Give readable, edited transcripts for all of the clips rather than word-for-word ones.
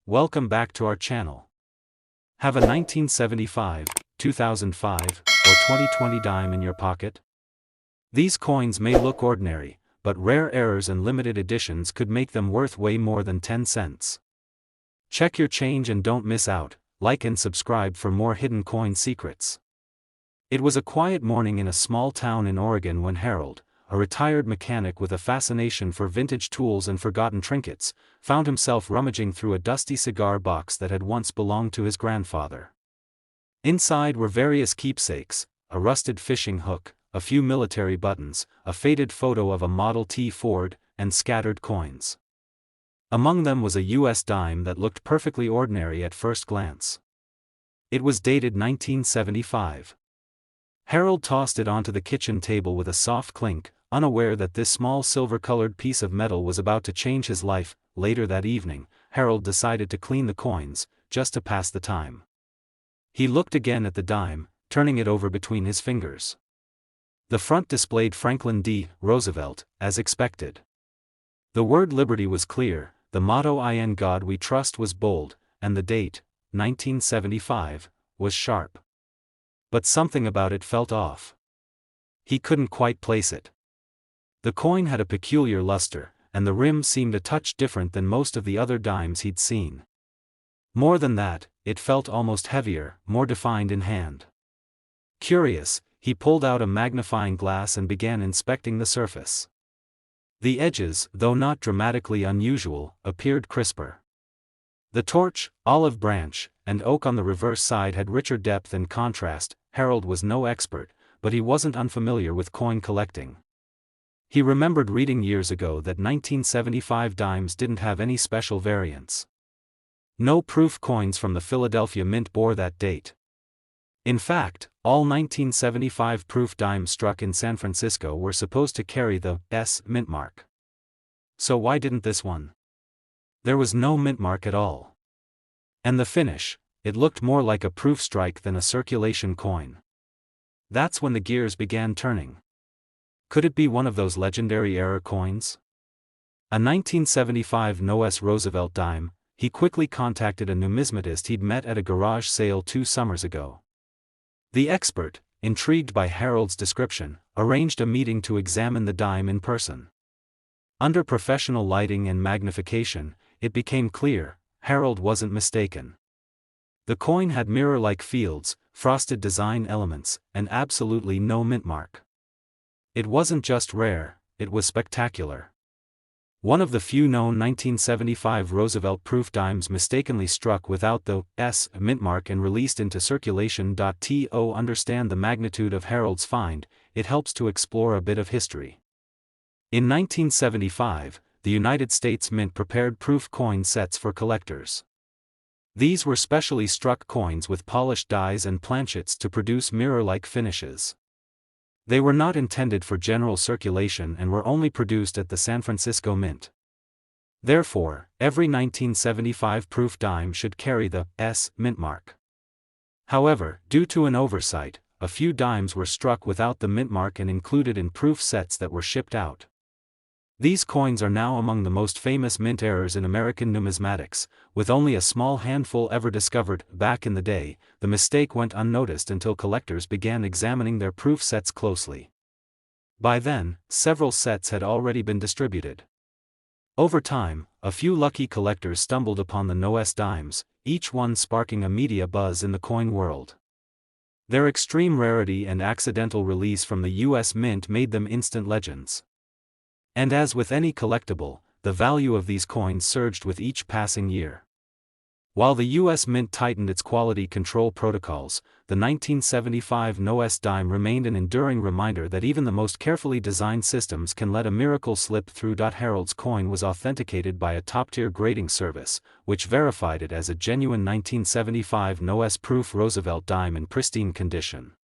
Welcome back to our channel. Have a 1975, 2005, or 2020 dime in your pocket? These coins may look ordinary, but rare errors and limited editions could make them worth way more than 10 cents. Check your change and don't miss out. Like and subscribe for more hidden coin secrets. It was a quiet morning in a small town in Oregon when Harold, a retired mechanic with a fascination for vintage tools and forgotten trinkets, found himself rummaging through a dusty cigar box that had once belonged to his grandfather. Inside were various keepsakes, a rusted fishing hook, a few military buttons, a faded photo of a Model T Ford, and scattered coins. Among them was a US dime that looked perfectly ordinary at first glance. It was dated 1975. Harold tossed it onto the kitchen table with a soft clink, unaware that this small silver-colored piece of metal was about to change his life. Later that evening, Harold decided to clean the coins, just to pass the time. He looked again at the dime, turning it over between his fingers. The front displayed Franklin D. Roosevelt, as expected. The word Liberty was clear, the motto "In God We Trust" was bold, and the date, 1975, was sharp. But something about it felt off. He couldn't quite place it. The coin had a peculiar luster, and the rim seemed a touch different than most of the other dimes he'd seen. More than that, it felt almost heavier, more defined in hand. Curious, he pulled out a magnifying glass and began inspecting the surface. The edges, though not dramatically unusual, appeared crisper. The torch, olive branch, and oak on the reverse side had richer depth and contrast. Harold was no expert, but he wasn't unfamiliar with coin collecting. He remembered reading years ago that 1975 dimes didn't have any special variants. No proof coins from the Philadelphia Mint bore that date. In fact, all 1975 proof dimes struck in San Francisco were supposed to carry the S mint mark. So why didn't this one? There was no mint mark at all. And the finish, it looked more like a proof strike than a circulation coin. That's when the gears began turning. Could it be one of those legendary error coins? A 1975 No.S. Roosevelt dime. He quickly contacted a numismatist he'd met at a garage sale 2 summers ago. The expert, intrigued by Harold's description, arranged a meeting to examine the dime in person. Under professional lighting and magnification, it became clear, Harold wasn't mistaken. The coin had mirror-like fields, frosted design elements, and absolutely no mint mark. It wasn't just rare, it was spectacular. One of the few known 1975 Roosevelt-proof dimes mistakenly struck without the S mint mark and released into circulation. To understand the magnitude of Harold's find, it helps to explore a bit of history. In 1975, the United States Mint prepared proof coin sets for collectors. These were specially struck coins with polished dies and planchets to produce mirror-like finishes. They were not intended for general circulation and were only produced at the San Francisco Mint. Therefore, every 1975 proof dime should carry the S mint mark. However, due to an oversight, a few dimes were struck without the mint mark and included in proof sets that were shipped out. These coins are now among the most famous mint errors in American numismatics, with only a small handful ever discovered. Back in the day, the mistake went unnoticed until collectors began examining their proof sets closely. By then, several sets had already been distributed. Over time, a few lucky collectors stumbled upon the No.S. dimes, each one sparking a media buzz in the coin world. Their extreme rarity and accidental release from the U.S. Mint made them instant legends. And as with any collectible, the value of these coins surged with each passing year. While the U.S. Mint tightened its quality control protocols, the 1975 No.S. dime remained an enduring reminder that even the most carefully designed systems can let a miracle slip through. Harold's coin was authenticated by a top-tier grading service, which verified it as a genuine 1975 No.S. proof Roosevelt dime in pristine condition.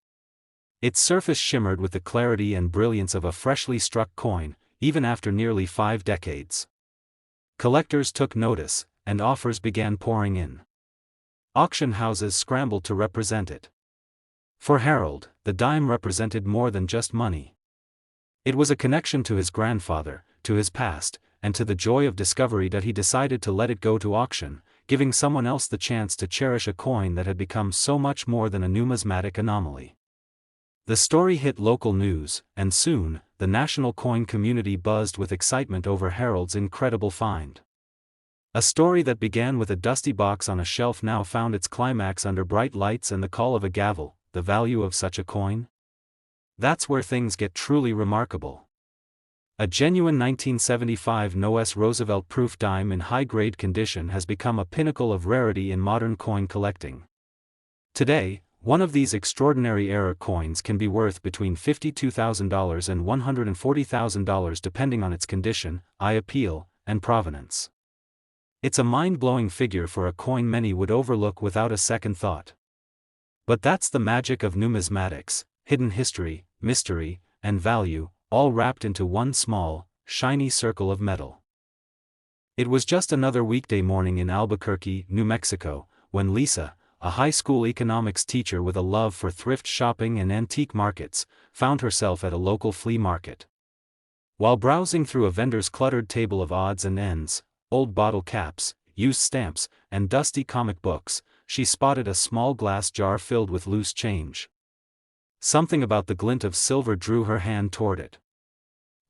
Its surface shimmered with the clarity and brilliance of a freshly struck coin, even after nearly 5 decades. Collectors took notice, and offers began pouring in. Auction houses scrambled to represent it. For Harold, the dime represented more than just money. It was a connection to his grandfather, to his past, and to the joy of discovery that he decided to let it go to auction. giving someone else the chance to cherish a coin that had become so much more than a numismatic anomaly. The story hit local news, and soon, the national coin community buzzed with excitement over Harold's incredible find. A story that began with a dusty box on a shelf now found its climax under bright lights and the call of a gavel. The value of such a coin? That's where things get truly remarkable. A genuine 1975 No.S. Roosevelt proof dime in high-grade condition has become a pinnacle of rarity in modern coin collecting. Today, one of these extraordinary era coins can be worth between $52,000 and $140,000 depending on its condition, eye appeal, and provenance. It's a mind-blowing figure for a coin many would overlook without a second thought. But that's the magic of numismatics: hidden history, mystery, and value, all wrapped into one small, shiny circle of metal. It was just another weekday morning in Albuquerque, New Mexico, when Lisa, a high school economics teacher with a love for thrift shopping and antique markets, found herself at a local flea market. While browsing through a vendor's cluttered table of odds and ends, old bottle caps, used stamps, and dusty comic books, she spotted a small glass jar filled with loose change. Something about the glint of silver drew her hand toward it.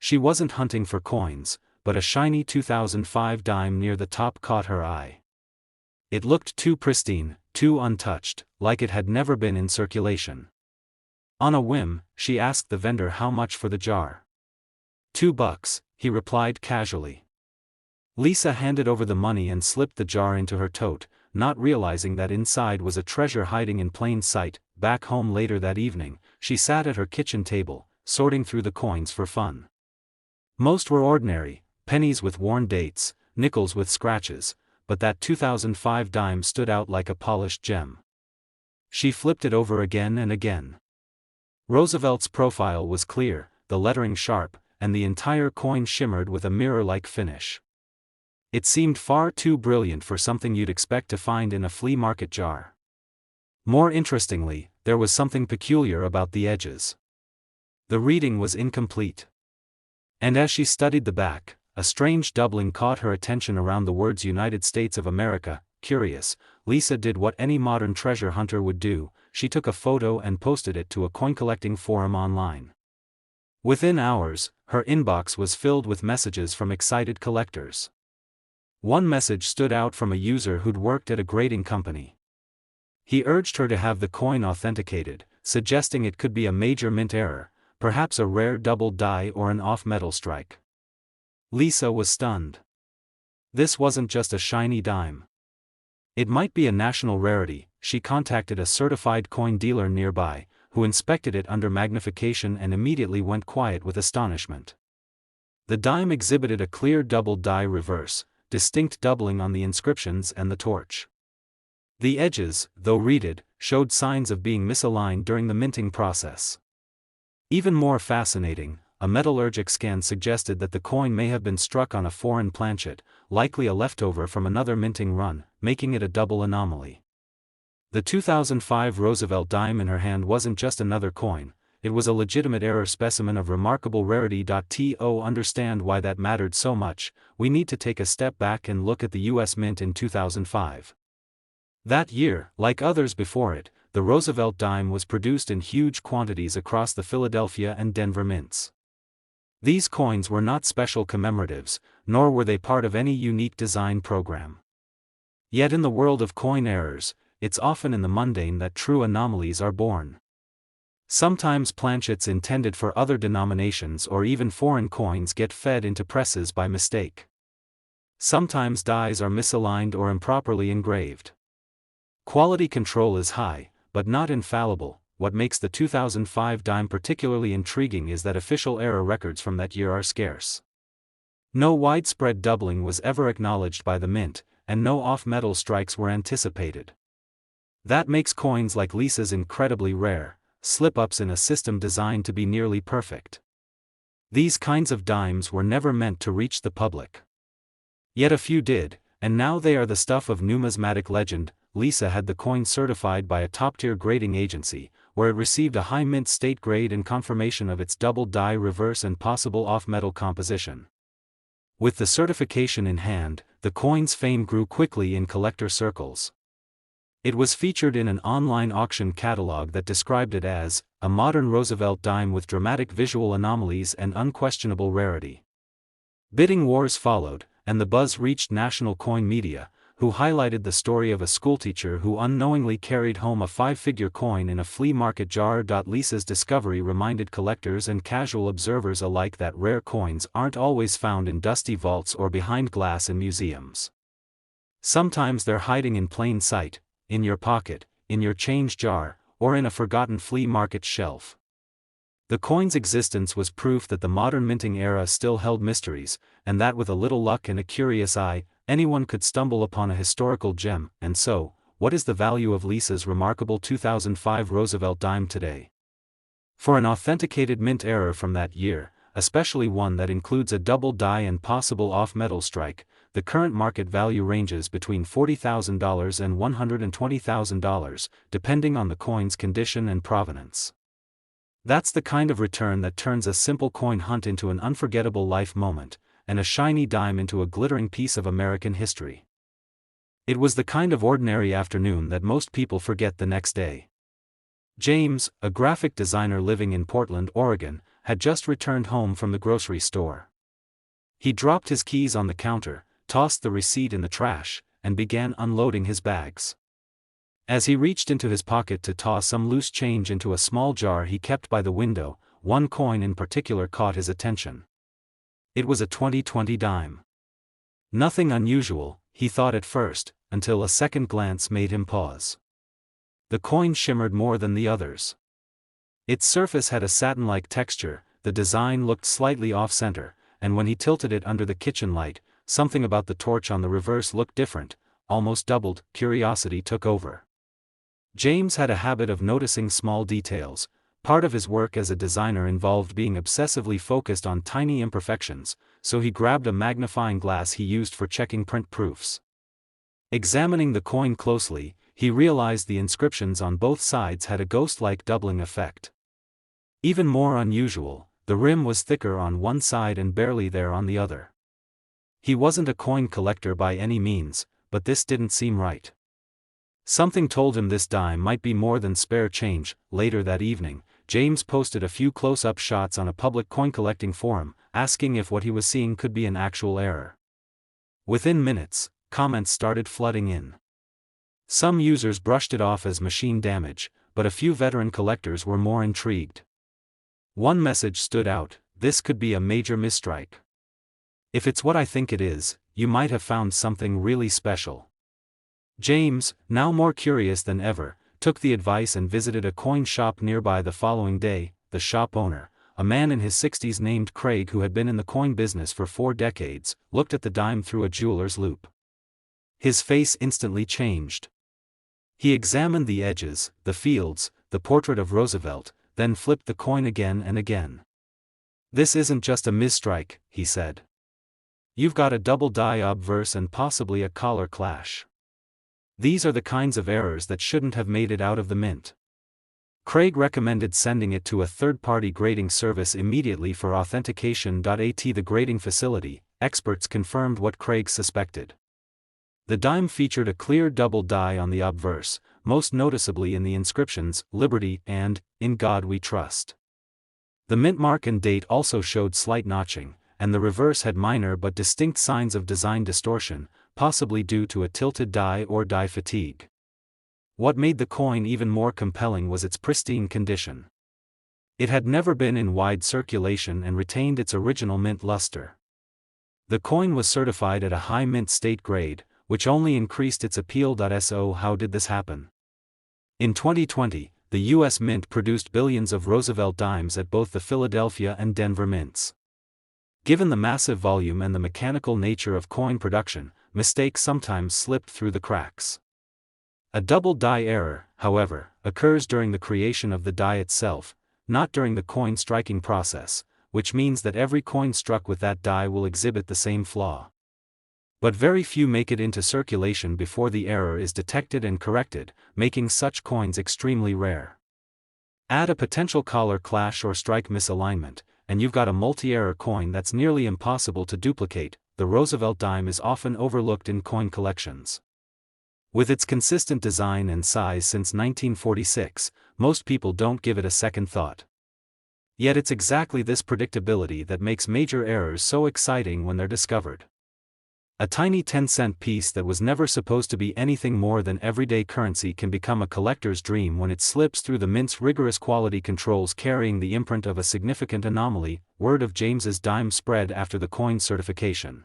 She wasn't hunting for coins, but a shiny 2005 dime near the top caught her eye. It looked too pristine, too untouched, like it had never been in circulation. On a whim, she asked the vendor how much for the jar. $2, he replied casually. Lisa handed over the money and slipped the jar into her tote, not realizing that inside was a treasure hiding in plain sight. Back home later that evening, she sat at her kitchen table, sorting through the coins for fun. Most were ordinary, pennies with worn dates, nickels with scratches, but that 2005 dime stood out like a polished gem. She flipped it over again and again. Roosevelt's profile was clear, the lettering sharp, and the entire coin shimmered with a mirror-like finish. It seemed far too brilliant for something you'd expect to find in a flea market jar. More interestingly, there was something peculiar about the edges. The reading was incomplete. And as she studied the back, a strange doubling caught her attention around the words United States of America. Curious, Lisa did what any modern treasure hunter would do: she took a photo and posted it to a coin collecting forum online. Within hours, her inbox was filled with messages from excited collectors. One message stood out from a user who'd worked at a grading company. He urged her to have the coin authenticated, suggesting it could be a major mint error, perhaps a rare double die or an off-metal strike. Lisa was stunned. This wasn't just a shiny dime. It might be a national rarity. She contacted a certified coin dealer nearby, who inspected it under magnification and immediately went quiet with astonishment. The dime exhibited a clear double die reverse, distinct doubling on the inscriptions and the torch. The edges, though reeded, showed signs of being misaligned during the minting process. Even more fascinating, a metallurgic scan suggested that the coin may have been struck on a foreign planchet, likely a leftover from another minting run, making it a double anomaly. The 2005 Roosevelt dime in her hand wasn't just another coin, it was a legitimate error specimen of remarkable rarity. To understand why that mattered so much, we need to take a step back and look at the U.S. Mint in 2005. That year, like others before it, the Roosevelt dime was produced in huge quantities across the Philadelphia and Denver mints. These coins were not special commemoratives, nor were they part of any unique design program. Yet in the world of coin errors, it's often in the mundane that true anomalies are born. Sometimes planchets intended for other denominations or even foreign coins get fed into presses by mistake. Sometimes dies are misaligned or improperly engraved. Quality control is high, but not infallible. What makes the 2005 dime particularly intriguing is that official error records from that year are scarce. No widespread doubling was ever acknowledged by the mint, and no off-metal strikes were anticipated. That makes coins like Lisa's incredibly rare, slip-ups in a system designed to be nearly perfect. These kinds of dimes were never meant to reach the public. Yet a few did, and now they are the stuff of numismatic legend. Lisa had the coin certified by a top-tier grading agency, where it received a high mint state grade and confirmation of its double die reverse and possible off-metal composition. With the certification in hand, the coin's fame grew quickly in collector circles. It was featured in an online auction catalog that described it as a modern Roosevelt dime with dramatic visual anomalies and unquestionable rarity. Bidding wars followed, and the buzz reached national coin media, who highlighted the story of a schoolteacher who unknowingly carried home a 5-figure coin in a flea market jar. Lisa's discovery reminded collectors and casual observers alike that rare coins aren't always found in dusty vaults or behind glass in museums. Sometimes they're hiding in plain sight, in your pocket, in your change jar, or in a forgotten flea market shelf. The coin's existence was proof that the modern minting era still held mysteries, and that with a little luck and a curious eye, anyone could stumble upon a historical gem. And so, what is the value of Lisa's remarkable 2005 Roosevelt dime today? For an authenticated mint error from that year, especially one that includes a double die and possible off-metal strike, the current market value ranges between $40,000 and $120,000, depending on the coin's condition and provenance. That's the kind of return that turns a simple coin hunt into an unforgettable life moment, and a shiny dime into a glittering piece of American history. It was the kind of ordinary afternoon that most people forget the next day. James, a graphic designer living in Portland, Oregon, had just returned home from the grocery store. He dropped his keys on the counter, tossed the receipt in the trash, and began unloading his bags. As he reached into his pocket to toss some loose change into a small jar he kept by the window, one coin in particular caught his attention. It was a 2020 dime. Nothing unusual, he thought at first, until a second glance made him pause. The coin shimmered more than the others. Its surface had a satin-like texture, the design looked slightly off-center, and when he tilted it under the kitchen light, something about the torch on the reverse looked different, almost doubled. Curiosity took over. James had a habit of noticing small details. Part of his work as a designer involved being obsessively focused on tiny imperfections, so he grabbed a magnifying glass he used for checking print proofs. Examining the coin closely, he realized the inscriptions on both sides had a ghost-like doubling effect. Even more unusual, the rim was thicker on one side and barely there on the other. He wasn't a coin collector by any means, but this didn't seem right. Something told him this dime might be more than spare change. Later that evening, James posted a few close-up shots on a public coin-collecting forum, asking if what he was seeing could be an actual error. Within minutes, comments started flooding in. Some users brushed it off as machine damage, but a few veteran collectors were more intrigued. One message stood out: this could be a major misstrike. If it's what I think it is, you might have found something really special. James, now more curious than ever, took the advice and visited a coin shop nearby the following day. The shop owner, a man in his 60s named Craig who had been in the coin business for 4 decades, looked at the dime through a jeweler's loupe. His face instantly changed. He examined the edges, the fields, the portrait of Roosevelt, then flipped the coin again and again. "This isn't just a misstrike," he said. "You've got a double die obverse and possibly a collar clash. These are the kinds of errors that shouldn't have made it out of the mint." Craig recommended sending it to a third-party grading service immediately for authentication. At the grading facility, experts confirmed what Craig suspected. The dime featured a clear double die on the obverse, most noticeably in the inscriptions, "Liberty" and "In God We Trust." The mint mark and date also showed slight notching, and the reverse had minor but distinct signs of design distortion, possibly due to a tilted die or die fatigue. What made the coin even more compelling was its pristine condition. It had never been in wide circulation and retained its original mint luster. The coin was certified at a high mint state grade, which only increased its appeal. So how did this happen? In 2020, the U.S. Mint produced billions of Roosevelt dimes at both the Philadelphia and Denver mints. Given the massive volume and the mechanical nature of coin production, mistakes sometimes slipped through the cracks. A double die error, however, occurs during the creation of the die itself, not during the coin striking process, which means that every coin struck with that die will exhibit the same flaw. But very few make it into circulation before the error is detected and corrected, making such coins extremely rare. Add a potential collar clash or strike misalignment, and you've got a multi-error coin that's nearly impossible to duplicate. the Roosevelt dime is often overlooked in coin collections. With its consistent design and size since 1946, most people don't give it a second thought. Yet it's exactly this predictability that makes major errors so exciting when they're discovered. A tiny 10-cent piece that was never supposed to be anything more than everyday currency can become a collector's dream when it slips through the mint's rigorous quality controls carrying the imprint of a significant anomaly. Word of James's dime spread after the coin certification.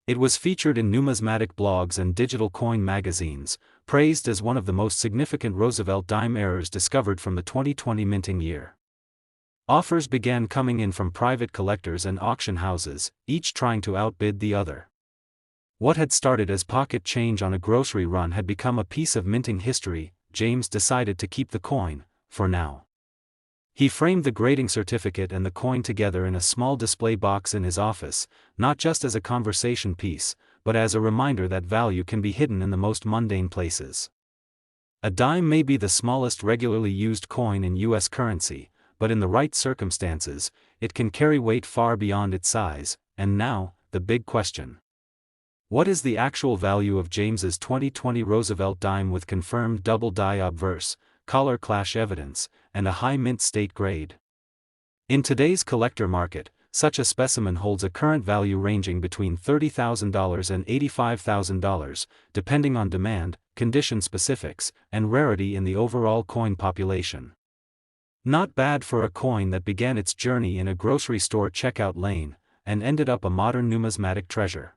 It was featured in numismatic blogs and digital coin magazines, praised as one of the most significant Roosevelt dime errors discovered from the 2020 minting year. Offers began coming in from private collectors and auction houses, each trying to outbid the other. What had started as pocket change on a grocery run had become a piece of minting history. James decided to keep the coin, for now. He framed the grading certificate and the coin together in a small display box in his office, not just as a conversation piece, but as a reminder that value can be hidden in the most mundane places. A dime may be the smallest regularly used coin in U.S. currency, but in the right circumstances, it can carry weight far beyond its size. And now, the big question. What is the actual value of James's 2020 Roosevelt dime with confirmed double die obverse, color clash evidence, and a high mint state grade? In today's collector market, such a specimen holds a current value ranging between $30,000 and $85,000, depending on demand, condition specifics, and rarity in the overall coin population. Not bad for a coin that began its journey in a grocery store checkout lane, and ended up a modern numismatic treasure.